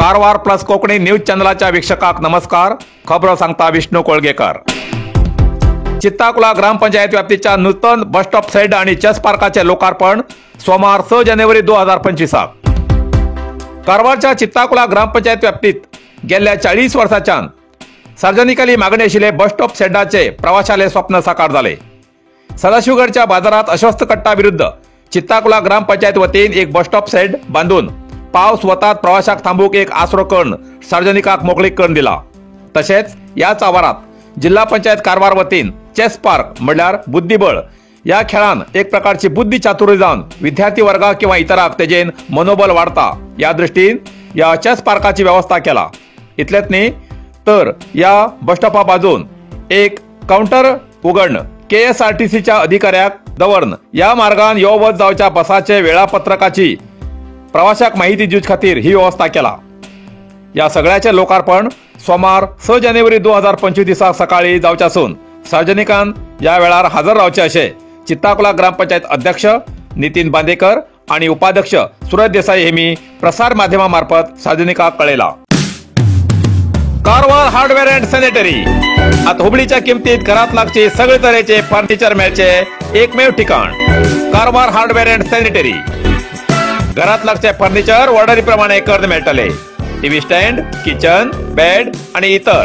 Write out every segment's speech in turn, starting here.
Karwar plus Konkani news चॅनलाच्या वीक्षकांक नमस्कार. खबरो सांगता विष्णू कोळगेकर. चित्ताकुला ग्रामपंचायत व्याप्तीच्या नूतन बस स्टॉप साइड आणि चेस पार्काचे लोकार्पण सोमवार 6 जानेवारी 2025 कारवारच्या चित्ताकुला ग्रामपंचायत व्याप्तीत गेल्या 40 वर्षांच्यान सार्वजनिकली मागणी आशिल्ले बस स्टॉप शेडाचे प्रवाशाले स्वप्न साकार झाले. सदाशिवगडच्या बाजारात अश्वस्त कट्टा विरुद्ध चित्ताकुला ग्रामपंचायत वतीन एक बस स्टॉप सेट बांधून पावस वतात प्रवाशाक थांबूक एक आसरो करून सार्वजनिकांक मोकळीक करून दिला. तसेच याच आवारात जिल्हा पंचायत कारवार वतीन चेस पार्क म्हणल्यार बुद्धिबळ या खेळान एक प्रकारची बुद्धी चातुर्य जावन विद्यार्थी वर्गाक किंवा इतराक तेजेन मनोबल वाढता या दृष्टीन या चेस पार्काची व्यवस्था केला. इतलेच न्ही तर या बस स्टॉपा बाजून एक काउंटर उघडण KSRTCच्या अधिकाऱ्याक दवरन या मार्गान यो वच जावच्या बसाचे वेळापत्रकाची प्रवाशाक माहिती दिवचे खातीर ही व्यवस्था केला. या सगळ्याचे लोकार्पण सोमार 6 जानेवारी 2025 दिसा सकाळी जावचे असून सार्वजनिकांन या वेळार हजर रावचे अशें चित्ताकुला ग्रामपंचायत अध्यक्ष नितीन बांदेकर आणि उपाध्यक्ष सुरज देसाई हेमी प्रसार माध्यमा मार्फत सार्वजनिकांक कळयला. कारवार हार्डवेअर अँड सॅनिटरी आता हुबळीच्या किमतीत घरात लागचे सगळे तऱ्हेचे फर्निचर मेळचे एकमेव ठिकाण कारवार हार्डवेअर अँड सॅनिटरी. घरात लागचे फर्निचर ऑर्डरी प्रमाणे कर्ज मेळटले. टीव्ही स्टँड, किचन, बेड आणि इतर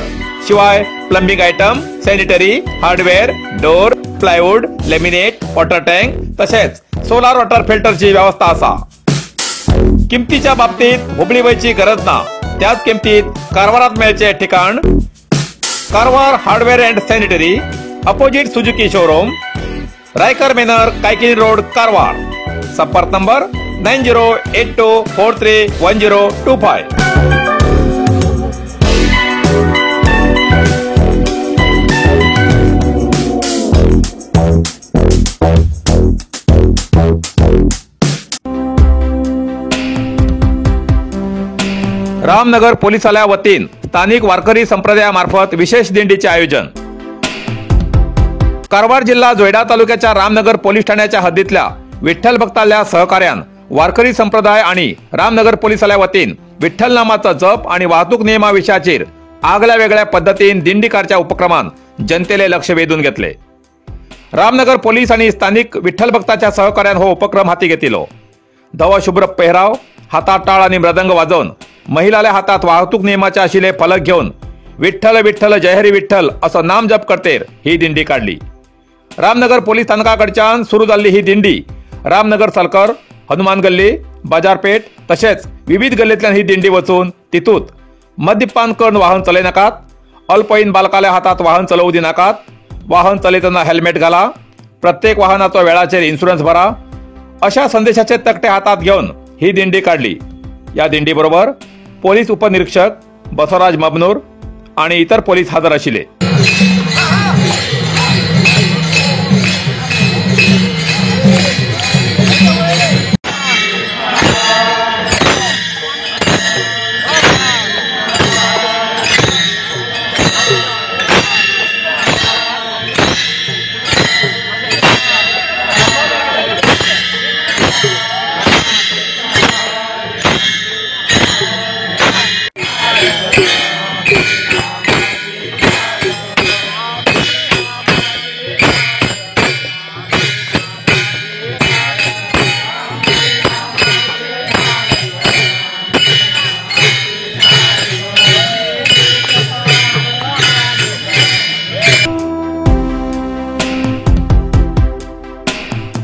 शिवाय plumbing item, sanitary, hardware, door, plywood, laminate, water tank तसेच सोलार वॉटर फिल्टरची व्यवस्था असा. किमतीच्या बाबतीत हुबळी वयची गरज ना. त्याच किमतीत कारवारात मेळचे ठिकाण Karwar hardware and sanitary, opposite Suzuki showroom, Raikar manor, Kaikini road, Karwar. संपर्क नंबर 9082431025. रामनगर पोलिसालया वतीन स्थानिक वारकरी संप्रदायामार्फत विशेष दिंडीचे आयोजन. कारवार जिल्हा जोयडा तालुक्याच्या रामनगर पोलीस ठाण्याच्या हद्दीतल्या विठ्ठल भक्ताल्या सहकार्यान वारकरी संप्रदाय आणि रामनगर पोलिसालया वतीन विठ्ठल नामाचा जप आणि वाहतूक नियमाविषयाचेर आगळ्या वेगळ्या पद्धतीन दिंडी कारच्या उपक्रमान जनतेले लक्ष वेधून घेतले. रामनगर पोलीस आणि स्थानिक विठ्ठल भक्ताच्या सहकार्यान हो उपक्रम हाती घेतिलो. धवो शुभ्र पेहराव, हातात टाळ आणि मृदंग वाजवून महिलाल्या हातात वाहतूक नियमाचे आशिल्ले फलक घेऊन विठ्ठल विठ्ठल जय हरी विठ्ठल असो नाम जप करतेर ही दिंडी काढली. रामनगर पोलीस स्थानकाकडच्यान सुरू जाल्ली ही दिंडी रामनगर सलकर, हनुमान गल्ली, बाजारपेठ तसेच विविध गल्लीतल्यान ही दिंडी वचून तितूत मद्यपान करून वाहन चलयनाकात, अल्पवयीन बालकाल्या हातात वाहन चलोवू दिनाकात, वाहन चलयतना हेल्मेट घाला, प्रत्येक वाहनाचो वेळाचेर इन्शुरन्स भरा अशा संदेशाचे तकटे हातात घेऊन ही दिंडी काढली. या दिंडी बरोबर पोलीस उपनिरीक्षक बसवराज मबनूर आणि इतर पोलीस हजर आशिल्ले.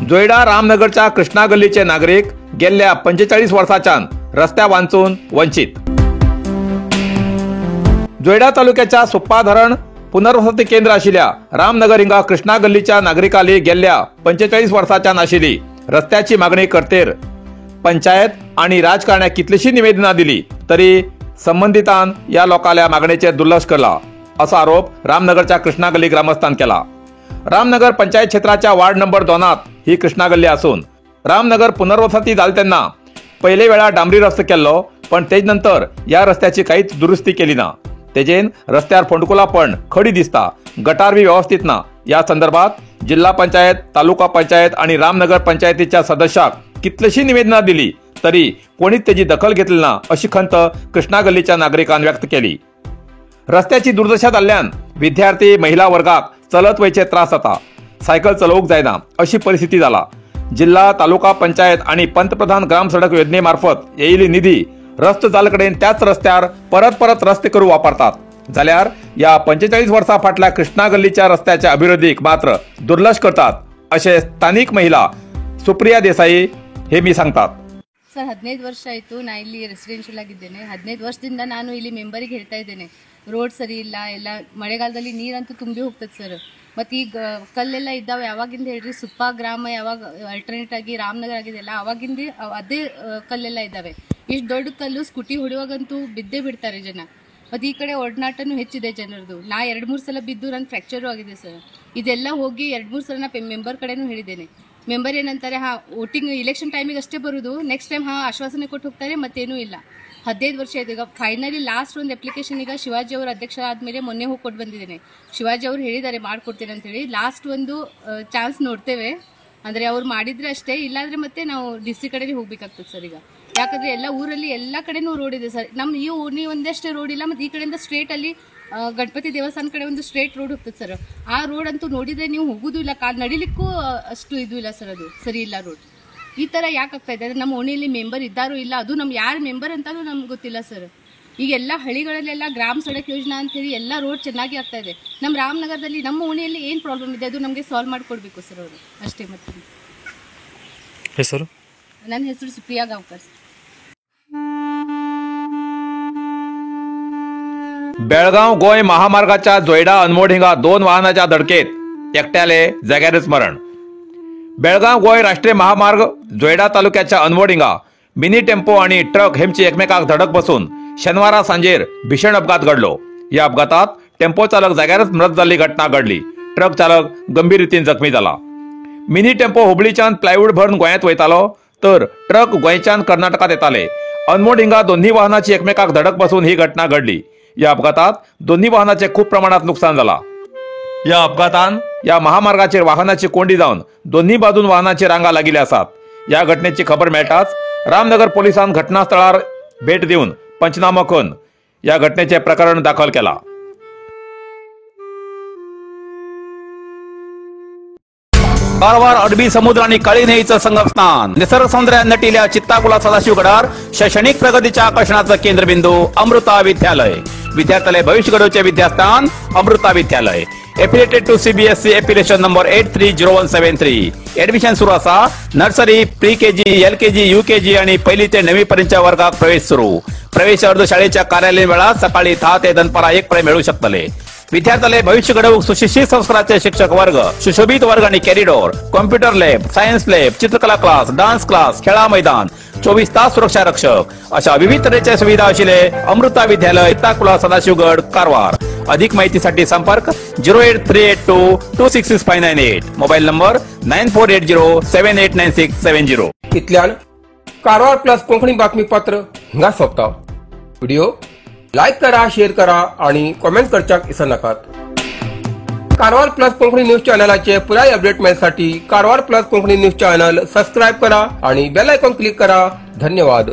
जोयडा रामनगरच्या कृष्णा गल्लीचे नागरिक गेल्या 45 वर्षांच्यान रस्त्या वांचून वंचित. जोयडा तालुक्याच्या सुप्पा धरण पुनर्वसती केंद्र आशिल्ल्या रामनगर हिंगा कृष्णा गल्लीच्या नागरिकाली गेल्या 45 वर्षांच्यान आशिल्ली रस्त्याची मागणी करतेर पंचायत आणि राजकारण्या कितलीशी निवेदना दिली तरी संबंधितान या लोकांच्या मागणीचेर दुर्लक्ष केला असा आरोप रामनगरच्या कृष्णा गल्ली ग्रामस्थान केला. रामनगर पंचायत क्षेत्राच्या वार्ड नंबर 2 ही कृष्णा गल्ली असून रामनगर पुनर्वसती जाली तेन्ना पहिले वेळा डांबरी रस्तो केल्लो पण तेज नंतर या रस्त्याची काहीच दुरुस्ती केली ना. तेजेन रस्त्यार फोंडकुलापण खडी दिसता, गटार बी व्यवस्थित ना. या संदर्भात जिल्हा पंचायत, तालुका पंचायत आणि रामनगर पंचायतीच्या सदस्याक कितलीशी निवेदना दिली तरी कोणीच त्याची दखल घेतली ना अशी खंत कृष्णा गल्लीच्या नागरिकांनी व्यक्त केली. रस्त्याची दुर्दशा जाल्ल्यान विद्यार्थी महिला वर्गाक चलत वयचे त्रास जाता, सायकल चलोवंक जायना अशी परिस्थिती जाला. जिल्हा तालुका पंचायत आणि पंतप्रधान ग्राम सडक योजनेमार्फत येयली निधी रस्तो जालकडेन त्याच रस्त्यार परत रस्ते करू वापरतात. जाल्यार या 45 वर्सां फाटल्या कृष्णा गल्लीच्या रस्त्याच्या अभिवृद्धीक मात्र दुर्लक्ष करतात असे स्थानिक महिला ಸುಪ್ರಿಯಾ ದೇಸಾಯಿ ಹೇಮಿ सांगतात. ಸರ್ 15 ವರ್ಷ ಆಯಿತು ನಾ ಇಲ್ಲಿ ರೆಸಿಡೆನ್ಷಿಯಲ್ ಆಗಿದ್ದೇನೆ. 15 ವರ್ಷದಿಂದ ನಾನು ಇಲ್ಲಿ ಮೆಂಬರಿಗೆ ಹೇಳ್ತಾ ಇದ್ದೇನೆ, ರೋಡ್ ಸರಿ ಇಲ್ಲ, ಎಲ್ಲ ಮಳೆಗಾಲದಲ್ಲಿ ನೀರಂತೂ ತುಂಬಿ ಹೋಗ್ತದೆ ಸರ್. ಮತ್ತು ಈಗ ಕಲ್ಲೆಲ್ಲ ಇದ್ದಾವೆ ಯಾವಾಗಿಂದ ಹೇಳ್ರಿ, ಸುಪ್ಪ ಗ್ರಾಮ ಯಾವಾಗ ಅಲ್ಟರ್ನೇಟ್ ಆಗಿ ರಾಮನಗರ ಆಗಿದೆಯಲ್ಲ ಅವಾಗಿಂದ ಅದೇ ಕಲ್ಲೆಲ್ಲ ಇದ್ದಾವೆ. ಇಷ್ಟು ದೊಡ್ಡ ಕಲ್ಲು ಸ್ಕೂಟಿ ಹೊಡೆಯುವಾಗಂತೂ ಬಿದ್ದೇ ಬಿಡ್ತಾರೆ ಜನ. ಮತ್ತು ಈ ಕಡೆ ಒಡನಾಟನೂ ಹೆಚ್ಚಿದೆ ಜನರದು. ನಾ 2-3 ಸಲ ಬಿದ್ದು ನನ್ನ ಫ್ರ್ಯಾಕ್ಚರು ಆಗಿದೆ ಸರ್. ಇದೆಲ್ಲ ಹೋಗಿ 2-3 ಸಲ ನಾ ಮೆಂಬರ್ ಕಡೆನೂ ಹೇಳಿದ್ದೇನೆ. ಮೆಂಬರ್ ಏನಂತಾರೆ, ವೋಟಿಂಗ್ ಇಲೆಕ್ಷನ್ ಟೈಮಿಗೆ ಅಷ್ಟೇ ಬರೋದು, ನೆಕ್ಸ್ಟ್ ಟೈಮ್ ಆಶ್ವಾಸನೆ ಕೊಟ್ಟು ಹೋಗ್ತಾರೆ, ಮತ್ತೇನೂ ಇಲ್ಲ. 15 ವರ್ಷ ಆಯ್ತು. ಈಗ ಫೈನಲಿ ಲಾಸ್ಟ್ ಒಂದು ಅಪ್ಲಿಕೇಶನ್ ಈಗ ಶಿವಾಜಿ ಅವರು ಅಧ್ಯಕ್ಷ ಆದಮೇಲೆ ಮೊನ್ನೆ ಹೋಗಿ ಕೊಟ್ಟು ಬಂದಿದ್ದೇನೆ. ಶಿವಾಜಿ ಅವರು ಹೇಳಿದ್ದಾರೆ ಮಾಡ್ಕೊಡ್ತೇನೆ ಅಂತೇಳಿ. ಲಾಸ್ಟ್ ಒಂದು ಚಾನ್ಸ್ ನೋಡ್ತೇವೆ, ಅಂದರೆ ಅವ್ರು ಮಾಡಿದರೆ ಅಷ್ಟೇ, ಇಲ್ಲಾಂದರೆ ಮತ್ತೆ ನಾವು ಡಿಸ್ಟ್ರಿಕ್ಟ್ ಕಡೆಗೆ ಹೋಗ್ಬೇಕಾಗ್ತದೆ ಸರ್. ಈಗ ಯಾಕಂದರೆ ಎಲ್ಲ ಊರಲ್ಲಿ ಎಲ್ಲ ಕಡೆನೂ ರೋಡ್ ಇದೆ ಸರ್. ನಮ್ಮ ಈ ಊರಿನ ಒಂದಷ್ಟೇ ರೋಡ್ ಇಲ್ಲ. ಮತ್ತು ಈ ಕಡೆಯಿಂದ ಸ್ಟ್ರೇಟಲ್ಲಿ ಗಣಪತಿ ದೇವಸ್ಥಾನ ಕಡೆ ಒಂದು ಸ್ಟ್ರೇಟ್ ರೋಡ್ ಹೋಗ್ತದೆ ಸರ್. ಆ ರೋಡ್ ಅಂತೂ ನೋಡಿದರೆ ನೀವು ಹೋಗೋದು ಇಲ್ಲ, ಕಾಲು ನಡಿಲಿಕ್ಕೂ ಅಷ್ಟು ಇದು ಇಲ್ಲ ಸರ್, ಅದು ಸರಿ ಇಲ್ಲ ರೋಡ್. ಈ ಥರ ಯಾಕೆ ಆಗ್ತಾ ಇದೆ ಅಂದರೆ ನಮ್ಮ ಓಣಿಯಲ್ಲಿ ಮೆಂಬರ್ ಇದ್ದಾರೋ ಇಲ್ಲ, ಅದು ನಮ್ಮ ಯಾರು ಮೆಂಬರ್ ಅಂತಲೂ ನಮ್ಗೆ ಗೊತ್ತಿಲ್ಲ ಸರ್. ಈಗ ಎಲ್ಲ ಹಳ್ಳಿಗಳಲ್ಲೆಲ್ಲ ಗ್ರಾಮ ಸಡಕ್ ಯೋಜನಾ ಅಂತೇಳಿ ಎಲ್ಲ ರೋಡ್ ಚೆನ್ನಾಗಿ ಆಗ್ತಾ ಇದೆ. ನಮ್ಮ ರಾಮನಗರದಲ್ಲಿ ನಮ್ಮ ಓಣಿಯಲ್ಲಿ ಏನು ಪ್ರಾಬ್ಲಮ್ ಇದೆ ಅದು ನಮಗೆ ಸಾಲ್ವ್ ಮಾಡಿಕೊಡ್ಬೇಕು ಸರ್ ಅವರು, ಅಷ್ಟೇ. ಮತ್ತೆ ಹೆಸರು? ನನ್ನ ಹೆಸರು ಸುಪ್ರಿಯಾ ಗಾಂವ್ಕರ್. बेळगाव गोय महामार्गाच्या जोयडा अनमोड हिंगा 2 वाहनाच्या धडकेत एकट्याले जाग्यारच मरण. बेळगाव गोय राष्ट्रीय महामार्ग जोयडा तालुक्याच्या अनमोड हिंगा मिनी टेम्पो आणि ट्रक हेंची एकमेकाक धडक बसून शनिवारा सांजेर भीषण अपघात घडलो. या अपघातात टेम्पो चालक जाग्यारच मृत जाल्ली घटना घडली. ट्रक चालक गंभीर रितीन जखमी झाला. मिनी टेम्पो हुबळीच्यान प्लायवूड भरून गोंयांत वयतालो, तर ट्रक गोंयच्यान कर्नाटकात येताले. अनमोड हिंगा दोन्ही वाहनाची एकमेकाक धडक बसून ही घटना घडली. या अपघातात दोन्ही वाहनाचे खूप प्रमाणात नुकसान झाला. या अपघातान या महामार्गाचेर वाहनाची कोंडी जाऊन दोन्ही बाजून वाहनाची रांगा लागिल्ल्या आसात. या घटनेची खबर मेळटाच रामनगर पोलिसांन घटनास्थळार भेट देऊन पंचनामा करून या घटनेचे प्रकरण दाखल केला. कारवार अरबी समुद्र आणि काळी नदीचं संगम स्नान, निसर्ग सौंदर्यात नटिल्या चित्ताकुला सदाशिवगडार शैक्षणिक प्रगतीच्या आकर्षणाचं केंद्रबिंदू अमृता विद्यालय. विद्यार्थ्यालय भविष्य घडवचे विद्यास्थान Amrita Vidyalaya. Affiliated to CBSE affiliation number 830173. Admission सुरू असा. Nursery, pre KG, LKG, UKG आणि 1ली ते 9वी पर्यंतच्या वर्गात प्रवेश सुरू. प्रवेश अर्ज शाळेच्या कार्यालयीन वेळा सकाळी 10 ते दनपारा 1 पर्यंत मिळू शकतले. विद्यार्थ्यालय भविष्य घडवूक सुशिक्षित संस्काराचे शिक्षक वर्ग, सुशोभित वर्ग आणि corridor, computer lab, science lab, चित्रकला क्लास, डान्स क्लास, खेळा मैदान, 24 तास सुरक्षा रक्षक अशा विविध तऱ्हेच्या सुविधा असलेले अमृता विद्यालय, चित्ताकुला सदाशिवगड, कारवार. अधिक माहितीसाठी संपर्क 08382266598. Mobile number 9480789670. इतल्यान कारवार प्लस कोंकणी बातमीपत्र हिंगा सोंपता. व्हिडिओ लाईक करा, शेअर करा आणि कमेंट करच्याक विसरू नाकात. कारवार प्लस कोंकणी न्यूज चॅनलाचे पुराय अपडेट मेळसाठी Karwar plus Konkani news channel subscribe करा आणि बेल आयकॉन क्लिक करा. धन्यवाद.